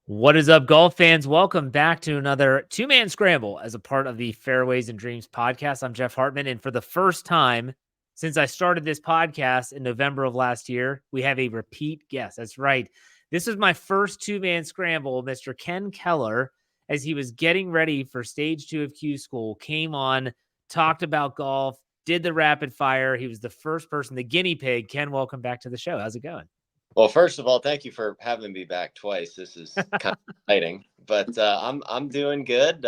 What is up, golf fans? Welcome back to another Two-Man Scramble as a part of the Fairways and Dreams podcast. I'm Jeff Hartman, and for the first time since I started this podcast in November of last year, we have a repeat guest. That's right. This was my first Two-Man Scramble. Mr. Ken Keller, as he was getting ready for stage 2 of Q School, came on, talked about golf, did the rapid fire. He was the first person, the guinea pig. Ken, welcome back to the show. How's it going? Well, first of all, thank you for having me back twice. This is kind of exciting, but I'm doing good.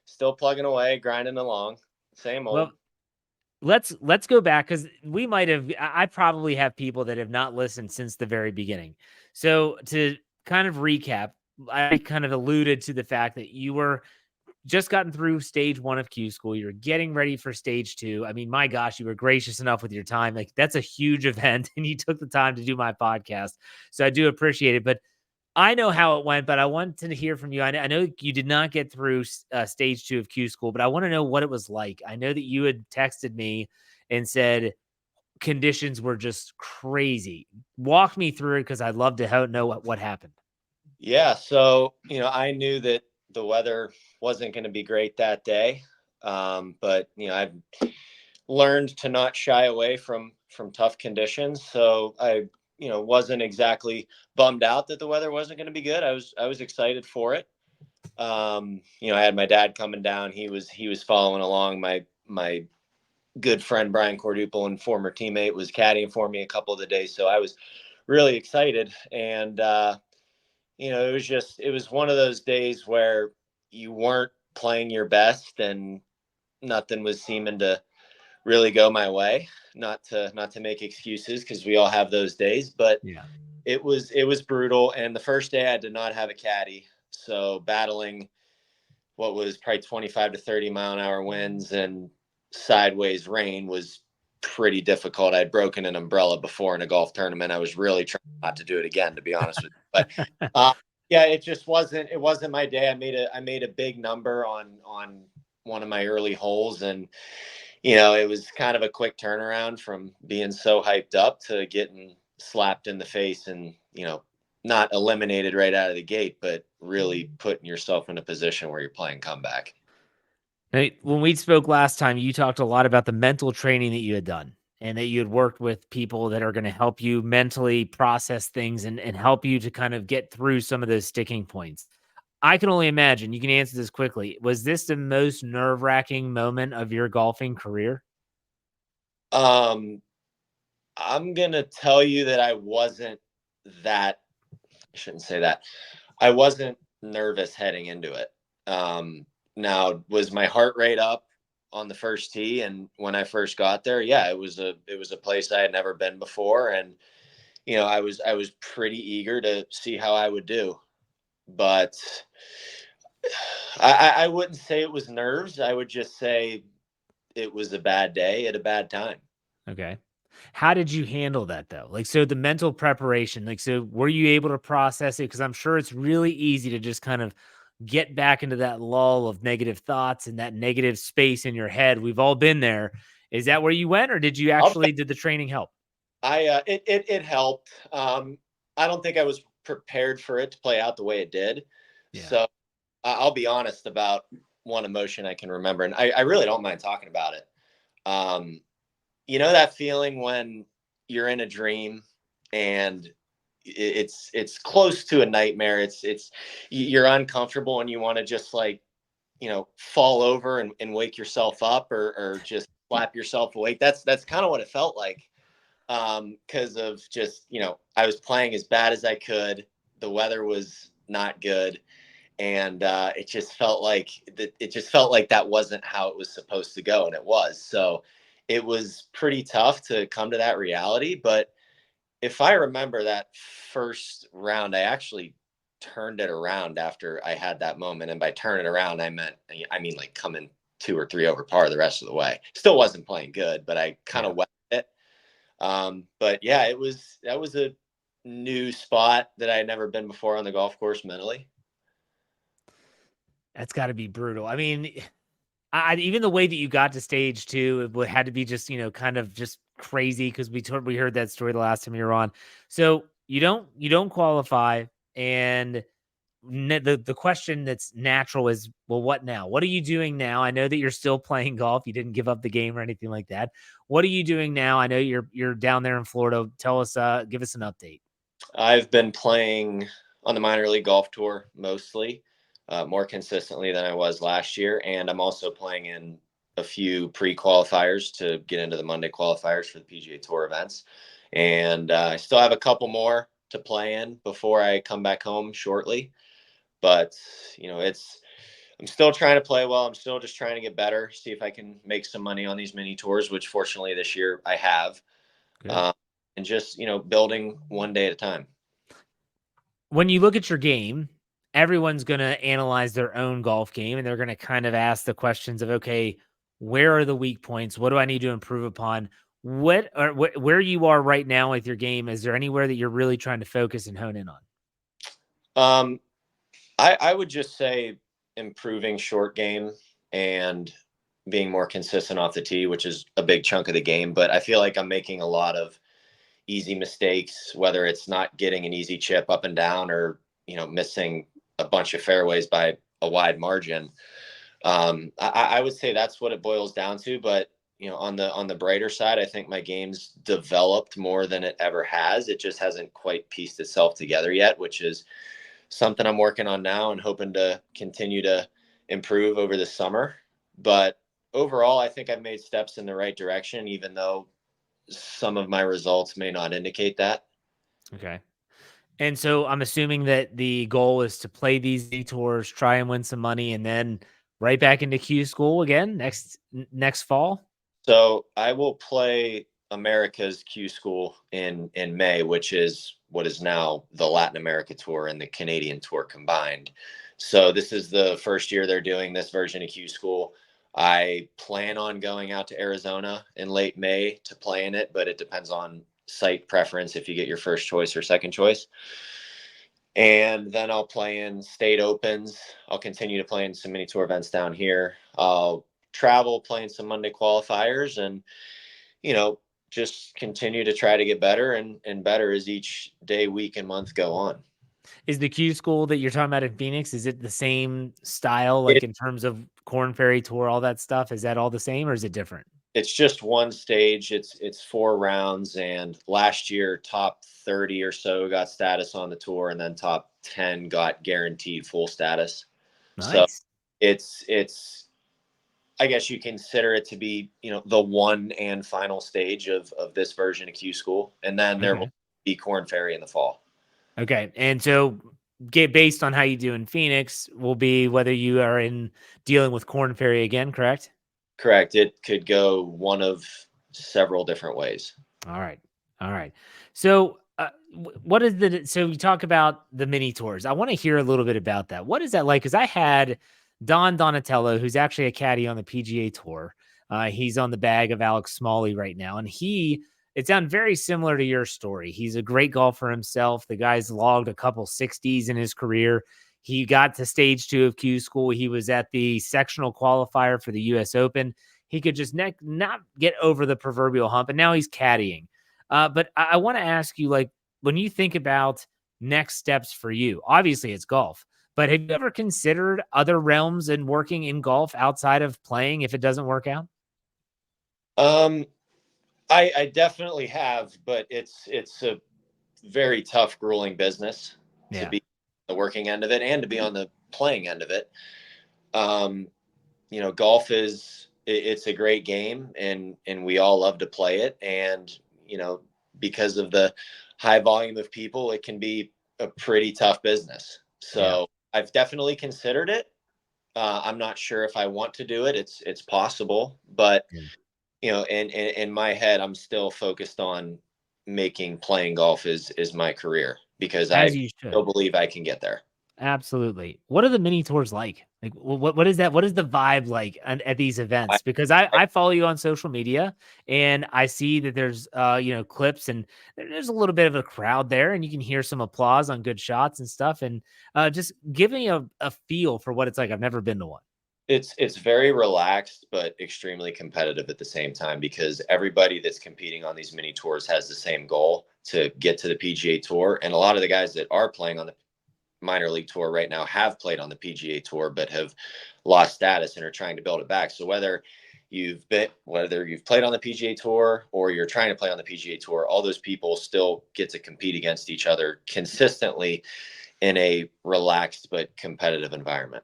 Still plugging away, grinding along. Same old. Well, let's go back because we might have I probably have people that have not listened since the very beginning. So to kind of recap, I kind of alluded to the fact that you were just gotten through stage 1 of Q School. You're getting ready for stage 2. I mean, my gosh, you were gracious enough with your time. Like, that's a huge event, and you took the time to do my podcast. So I do appreciate it. But I know how it went, but I wanted to hear from you. I know you did not get through stage 2 of Q School, but I want to know what it was like. I know that you had texted me and said conditions were just crazy. Walk me through it because I'd love to know what happened. Yeah, so I knew that the weather wasn't going to be great that day, but I've learned to not shy away from tough conditions. So I wasn't exactly bummed out that the weather wasn't going to be good. I was excited for it. I had my dad coming down. He was following along. My good friend Brian Corduple and former teammate was caddying for me a couple of the days, so I was really excited. And it was one of those days where you weren't playing your best, and nothing was seeming to really go my way. Not to make excuses, because we all have those days, but Yeah. it was brutal. And the first day I did not have a caddy, so battling what was probably 25 to 30-mile-an-hour winds and sideways rain was pretty difficult. I'd broken an umbrella before in a golf tournament. I was really trying not to do it again, to be honest with you. But yeah, it wasn't my day. I made a big number on one of my early holes, and it was kind of a quick turnaround from being so hyped up to getting slapped in the face, and not eliminated right out of the gate, but really putting yourself in a position where you're playing comeback. Now, when we spoke last time, you talked a lot about the mental training that you had done and that you had worked with people that are going to help you mentally process things and help you to kind of get through some of those sticking points. I can only imagine, you can answer this quickly. Was this the most nerve-wracking moment of your golfing career? Um, I'm gonna tell you that I wasn't that. I shouldn't say that. I wasn't nervous heading into it. Now, was my heart rate up on the first tee? And when I first got there, yeah, it was a place I had never been before, and I was pretty eager to see how I would do. But I wouldn't say it was nerves. I would just say it was a bad day at a bad time. Okay. How did you handle that though? Like, so the mental preparation, like, so were you able to process it? Because I'm sure it's really easy to just kind of get back into that lull of negative thoughts and that negative space in your head. We've all been there. Is that where you went, or I'll did the training help? it helped. I don't think I was prepared for it to play out the way it did. Yeah. So I'll be honest about one emotion I can remember, and I really don't mind talking about it. Um, that feeling when you're in a dream, and it's close to a nightmare. You're uncomfortable, and you want to just, like, fall over and wake yourself up, or just slap yourself awake. That's kind of what it felt like, because of just, I was playing as bad as I could. The weather was not good, and it just felt like that wasn't how it was supposed to go, and it was. So it was pretty tough to come to that reality. But if I remember that first round, I actually turned it around after I had that moment. And by turn it around, I mean like coming 2 or 3 over par the rest of the way. Still wasn't playing good, but I kind Yeah. of wet it. But yeah, that was a new spot that I had never been before on the golf course mentally. That's got to be brutal. I mean, even the way that you got to stage 2, had to be just, kind of just crazy because we heard that story the last time you were on. So you don't qualify, and the question that's natural is, well, what now? What are you doing now? I know that you're still playing golf. You didn't give up the game or anything like that. What are you doing now? I know you're down there in Florida. Tell us, give us an update. I've been playing on the minor league golf tour mostly, more consistently than I was last year, and I'm also playing in a few pre-qualifiers to get into the Monday qualifiers for the PGA Tour events, and I still have a couple more to play in before I come back home shortly. But I'm still trying to play well. I'm still just trying to get better, see if I can make some money on these mini tours, which fortunately this year I have. Good. And just building one day at a time. When you look at your game, everyone's going to analyze their own golf game, and they're going to kind of ask the questions of, okay, where are the weak points? What do I need to improve upon? Where you are right now with your game? Is there anywhere that you're really trying to focus and hone in on? I would just say improving short game and being more consistent off the tee, which is a big chunk of the game. But I feel like I'm making a lot of easy mistakes, whether it's not getting an easy chip up and down or, missing a bunch of fairways by a wide margin. I would say that's what it boils down to. But, on the brighter side, I think my game's developed more than it ever has. It just hasn't quite pieced itself together yet, which is something I'm working on now and hoping to continue to improve over the summer. But overall, I think I've made steps in the right direction, even though some of my results may not indicate that. Okay. And so I'm assuming that the goal is to play these tours, try and win some money, and then right back into Q school again next fall. So I will play America's Q School in May, which is what is now the Latin America Tour and the Canadian Tour combined. So this is the first year they're doing this version of Q School. I plan on going out to Arizona in late May to play in it, but it depends on site preference if you get your first choice or second choice. And then I'll play in state opens. I'll continue to play in some mini tour events down here. I'll travel playing some Monday qualifiers and, just continue to try to get better and better as each day, week, and month go on. Is the Q school that you're talking about in Phoenix, is it the same style, like in terms of Corn Ferry Tour, all that stuff? Is that all the same or is it different? It's just one stage. It's 4 rounds, and last year top 30 or so got status on the tour, and then top 10 got guaranteed full status. So Nice. it's I guess you consider it to be, the one and final stage of this version of Q School, and then there will be Corn Ferry in the fall. Okay. And so based on how you do in Phoenix will be whether you are in dealing with Corn Ferry again, correct? Correct. It could go one of several different ways. All right. All right. So what is so we talk about the mini tours. I want to hear a little bit about that. What is that like? Because I had Don Donatello, who's actually a caddy on the PGA Tour. He's on the bag of Alex Smalley right now. And it sounds very similar to your story. He's a great golfer himself. The guy's logged a couple 60s in his career. He got to stage 2 of Q School. He was at the sectional qualifier for the US Open. He could just not get over the proverbial hump, and now he's caddying. But I want to ask you, like, when you think about next steps for you, obviously it's golf, but have you ever considered other realms and working in golf outside of playing if it doesn't work out? I definitely have, but it's a very tough, grueling business to be the working end of it and to be on the playing end of it. Golf it's a great game, and we all love to play it. And, because of the high volume of people, it can be a pretty tough business. So I've definitely considered it. I'm not sure if I want to do it. It's possible, but in my head, I'm still focused on making playing golf is my career, because I still believe I can get there. Absolutely. What are the mini tours like? Like, what is that? What is the vibe like at these events? Because I follow you on social media and I see that there's clips, and there's a little bit of a crowd there, and you can hear some applause on good shots and stuff. And just give me a feel for what it's like. I've never been to one. It's very relaxed, but extremely competitive at the same time, because everybody that's competing on these mini tours has the same goal to get to the PGA Tour. And a lot of the guys that are playing on the minor league tour right now have played on the PGA Tour, but have lost status and are trying to build it back. So whether you've played on the PGA Tour or you're trying to play on the PGA Tour, all those people still get to compete against each other consistently in a relaxed but competitive environment.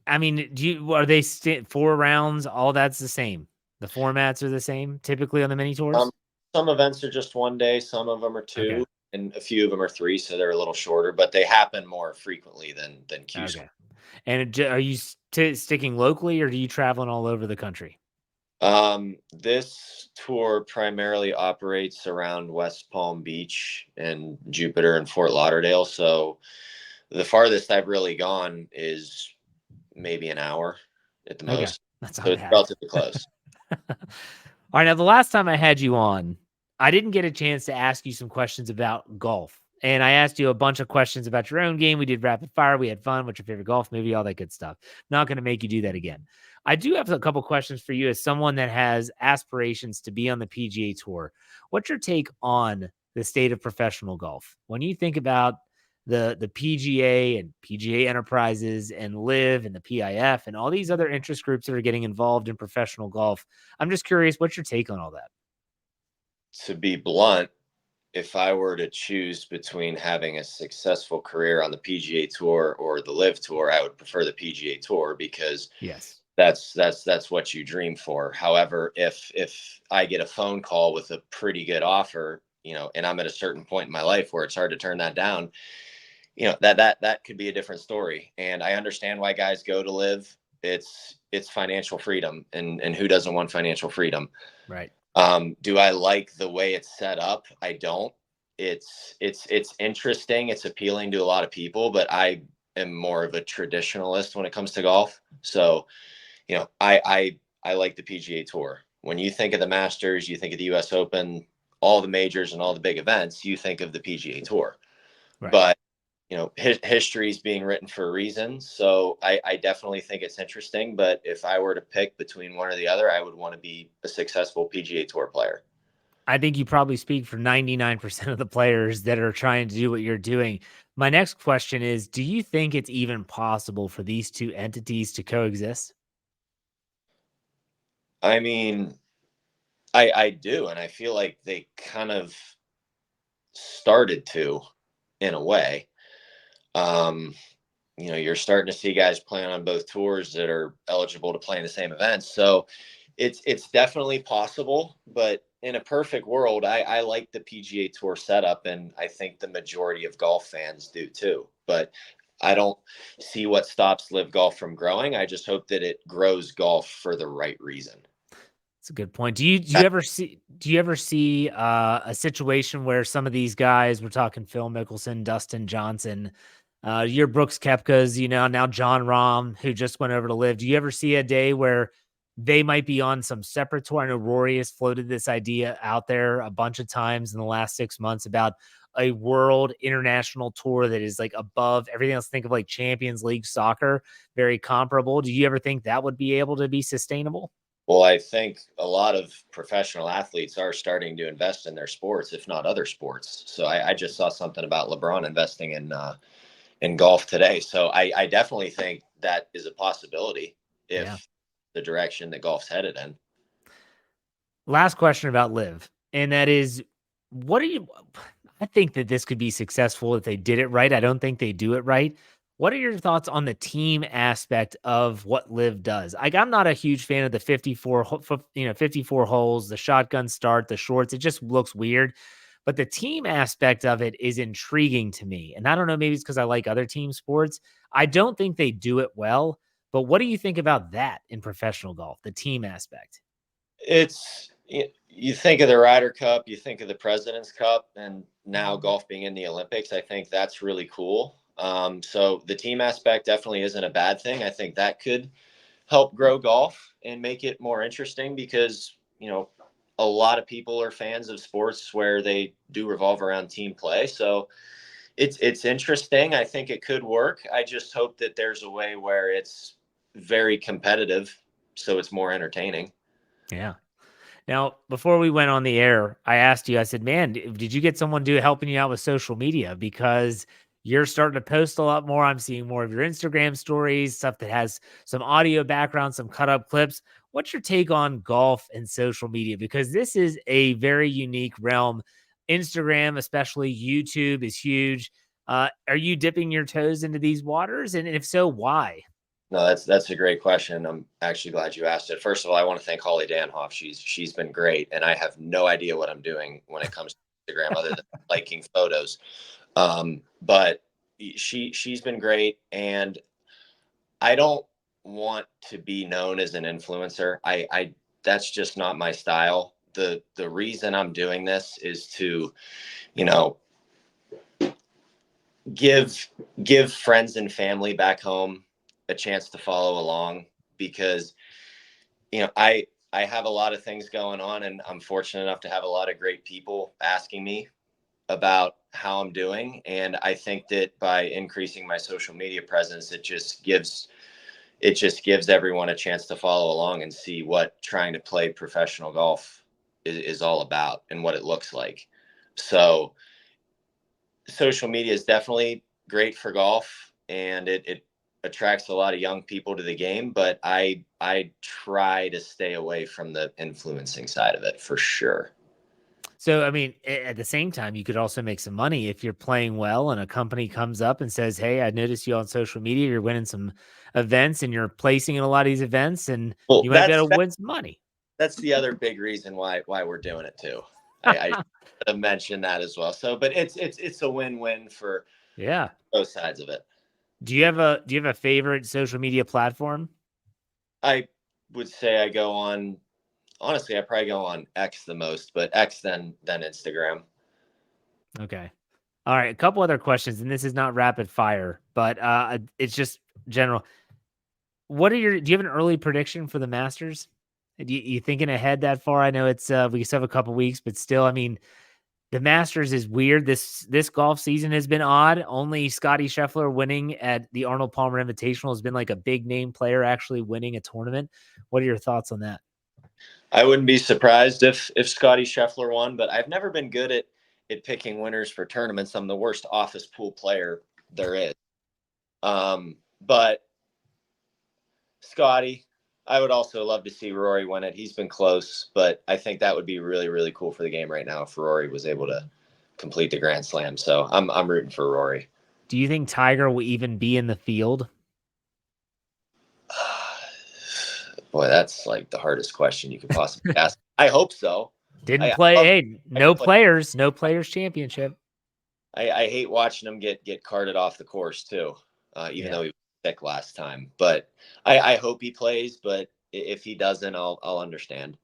I mean, are they 4 rounds? All that's the same. The formats are the same typically on the mini tours. Some events are just one day, some of them are two, Okay. and a few of them are three, so they're a little shorter, but they happen more frequently than Q Okay. School. And are you sticking locally, or do you traveling all over the country? This tour primarily operates around West Palm Beach and Jupiter and Fort Lauderdale. So the farthest I've really gone is maybe an hour at the Okay, most. that's So not it's bad. relatively close. All right, now the last time I had you on, I didn't get a chance to ask you some questions about golf. And I asked you a bunch of questions about your own game. We did rapid fire. We had fun. What's your favorite golf movie? All that good stuff. Not going to make you do that again. I do have a couple questions for you as someone that has aspirations to be on the PGA Tour. What's your take on the state of professional golf? When you think about the PGA and PGA Enterprises and Live and the PIF and all these other interest groups that are getting involved in professional golf, I'm just curious, what's your take on all that? To be blunt, if I were to choose between having a successful career on the PGA Tour or the Live Tour, I would prefer the PGA Tour because Yes. that's what you dream for. However, if I get a phone call with a pretty good offer, and I'm at a certain point in my life where it's hard to turn that down, that could be a different story. And I understand why guys go to Live. It's financial freedom, and who doesn't want financial freedom? Right. Do I like the way it's set up? I don't. It's interesting. It's appealing to a lot of people, but I am more of a traditionalist when it comes to golf. So, I like the PGA Tour. When you think of the Masters, you think of the U.S. Open, all the majors and all the big events, you think of the PGA Tour. Right. But history is being written for a reason. So I definitely think it's interesting. But if I were to pick between one or the other, I would want to be a successful PGA Tour player. I think you probably speak for 99% of the players that are trying to do what you're doing. My next question is, do you think it's even possible for these two entities to coexist? I mean, I do. And I feel like they kind of started to in a way. Um, you're starting to see guys playing on both tours that are eligible to play in the same events. So it's definitely possible, but in a perfect world, I like the PGA Tour setup, and I think the majority of golf fans do too. But I don't see what stops Live Golf from growing. I just hope that it grows golf for the right reason. That's a good point. Do you ever see a situation where some of these guys, we're talking Phil Mickelson, Dustin Johnson, your Brooks Koepkas, now John Rahm, who just went over to Live. Do you ever see a day where they might be on some separate tour? I know Rory has floated this idea out there a bunch of times in the last 6 months about a world international tour that is like above everything else. Think of like Champions League soccer, very comparable. Do you ever think that would be able to be sustainable? Well, I think a lot of professional athletes are starting to invest in their sports, if not other sports. So I just saw something about LeBron investing in golf today. So I definitely think that is a possibility Yeah. if the direction that golf's headed in. Last question about Live, and that is, what are you? I think that this could be successful if they did it right. I don't think they do it right. What are your thoughts on the team aspect of what Live does? Like, I'm not a huge fan of the 54 holes, the shotgun start, the shorts. It just looks weird. But the team aspect of it is intriguing to me. And I don't know, maybe it's because I like other team sports. I don't think they do it well. But what do you think about that in professional golf, the team aspect? You think of the Ryder Cup, you think of the President's Cup, and now golf being in the Olympics. I think that's really cool. So the team aspect definitely isn't a bad thing. I think that could help grow golf and make it more interesting because a lot of people are fans of sports where they do revolve around team play. So it's interesting. I think it could work. I just hope that there's a way where it's very competitive, so it's more entertaining. Yeah. Now, before we went on the air, I asked you, I said, man, did you get someone helping you out with social media? Because you're starting to post a lot more. I'm seeing more of your Instagram stories, stuff that has some audio background, some cut up clips. What's your take on golf and social media? Because this is a very unique realm. Instagram, especially YouTube, is huge. Are you dipping your toes into these waters? And if so, why? No, that's a great question. I'm actually glad you asked it. First of all, I want to thank Holly Danhoff. She's been great, and I have no idea what I'm doing when it comes to Instagram other than liking photos. But she's been great, and I don't want to be known as an influencer. I that's just not my style. The reason I'm doing this is to, you know, give friends and family back home a chance to follow along, because I have a lot of things going on, and I'm fortunate enough to have a lot of great people asking me about how I'm doing. And I think that by increasing my social media presence, it just gives everyone a chance to follow along and see what trying to play professional golf is all about and what it looks like. So social media is definitely great for golf, and it attracts a lot of young people to the game, but I try to stay away from the influencing side of it for sure. So, I mean, at the same time, you could also make some money if you're playing well and a company comes up and says, hey, I noticed you on social media. You're winning some events and you're placing in a lot of these events and Well, you might be able to win some money. that's the other big reason why we're doing it too. I should have mentioned that as well. So, but it's a win-win for Yeah. both sides of it. Do you have a favorite social media platform? I would say I go on, honestly, I probably go on X the most, but X then Instagram. Okay. All right. A couple other questions, and this is not rapid fire, but it's just general. Do you have an early prediction for the Masters? You thinking ahead that far? I know it's we still have a couple weeks, but still, I mean, the Masters is weird. This golf season has been odd. Only Scotty Scheffler winning at the Arnold Palmer Invitational has been like a big name player actually winning a tournament. What are your thoughts on that? I wouldn't be surprised if Scotty Scheffler won, but I've never been good at picking winners for tournaments. I'm the worst office pool player there is. But Scotty, I would also love to see Rory win it. He's been close, but I think that would be really, really cool for the game right now if Rory was able to complete the Grand Slam. So I'm rooting for Rory. Do you think Tiger will even be in the field? Boy, that's like the hardest question you could possibly ask. I hope so. Didn't I play. love Hey, Tiger play. no players championship. I hate watching him get carted off the course too, even Yeah. though he was sick last time. But I hope he plays. But if he doesn't, I'll understand.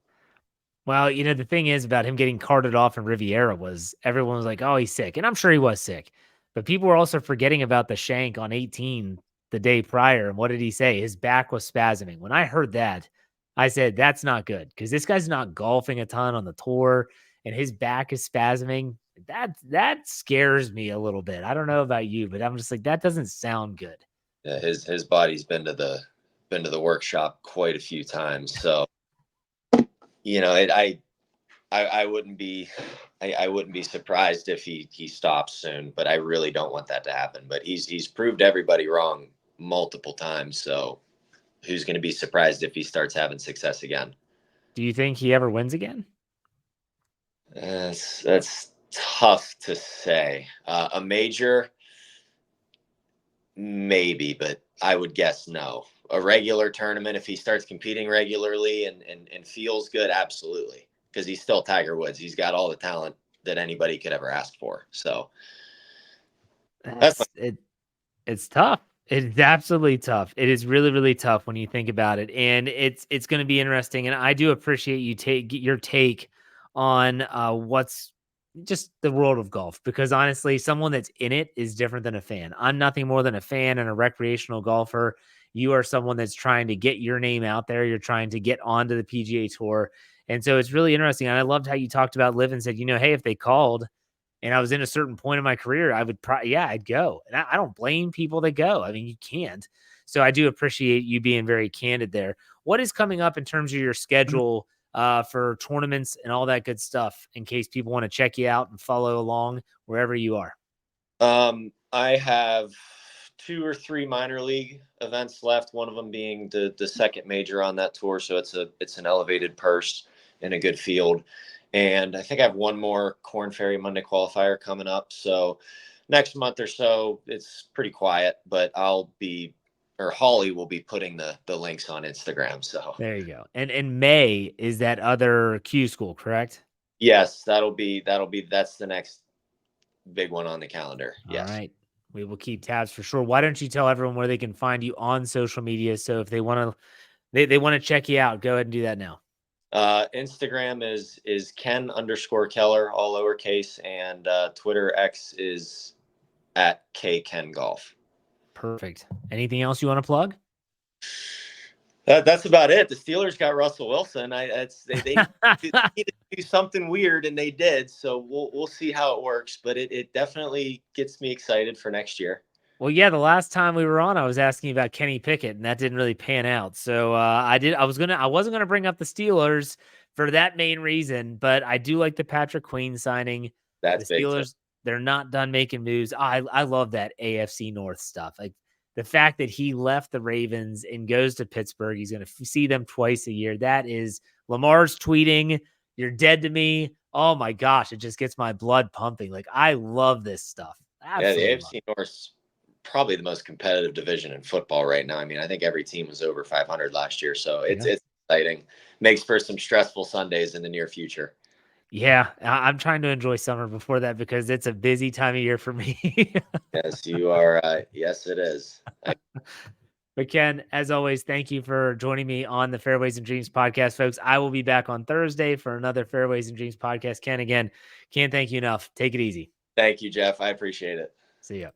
Well, the thing is about him getting carted off in Riviera was everyone was like, "Oh, he's sick," and I'm sure he was sick, but people were also forgetting about the shank on 18 the day prior. And what did he say? His back was spasming. When I heard that, I said, "That's not good," because this guy's not golfing a ton on the tour, and his back is spasming. That scares me a little bit. I don't know about you, but I'm just like, that doesn't sound good. Yeah, his body's been to the workshop quite a few times. So I wouldn't be I wouldn't be surprised if he stops soon, but I really don't want that to happen. But he's proved everybody wrong multiple times. So who's going to be surprised if he starts having success again? Do you think he ever wins again? That's tough to say. A major, maybe, but I would guess no. A regular tournament, if he starts competing regularly and feels good, absolutely. Because he's still Tiger Woods. He's got all the talent that anybody could ever ask for. So that's That's it. It's tough. It's absolutely tough. It is really, really tough when you think about it, and it's going to be interesting. And I do appreciate you take your take on what's just the world of golf, because honestly, someone that's in it is different than a fan. I'm nothing more than a fan and a recreational golfer. You are someone that's trying to get your name out there. You're trying to get onto the PGA Tour, and so it's really interesting. And I loved how you talked about Liv and said, hey, if they called and I was in a certain point in my career, I would probably, yeah, I'd go. And I don't blame people that go. I mean, you can't. So I do appreciate you being very candid there. What is coming up in terms of your schedule for tournaments and all that good stuff in case people want to check you out and follow along wherever you are? I have 2 or 3 minor league events left. One of them being the second major on that tour. So it's an elevated purse and a good field. And I think I have one more Corn Ferry Monday qualifier coming up. So next month or so, it's pretty quiet, but Holly will be putting the links on Instagram. So There you go. And in May is that other Q school, correct? yes, that's the next big one on the calendar. All Yes. right. We will keep tabs for sure. Why don't you tell everyone where they can find you on social media? So if they want to, they want to check you out, go ahead and do that now. Instagram is Ken_Keller, all lowercase, and Twitter X is at KKenGolf. Perfect. Anything else you want to plug? That's about it. The Steelers got Russell Wilson. They need to do something weird, and they did. So we'll see how it works. But it definitely gets me excited for next year. Well, yeah, the last time we were on, I was asking about Kenny Pickett, and that didn't really pan out. So I wasn't gonna bring up the Steelers for that main reason, but I do like the Patrick Queen signing. That's The big too. Steelers, they're not done making moves. I love that AFC North stuff. Like the fact that he left the Ravens and goes to Pittsburgh, he's gonna see them twice a year. That is Lamar's tweeting, "You're dead to me." Oh my gosh, it just gets my blood pumping. Like I love this stuff. Yeah, the Absolutely love AFC North's probably the most competitive division in football right now. I mean, I think every team was over 500 last year, so it. it's exciting. Makes for some stressful Sundays in the near future. Yeah, I'm trying to enjoy summer before that because it's a busy time of year for me. Yes, you are. Yes, it is. But Ken, as always, thank you for joining me on the Fairways and Dreams podcast, folks. I will be back on Thursday for another Fairways and Dreams podcast. Ken, again, can't thank you enough. Take it easy. Thank you, Jeff. I appreciate it. See ya.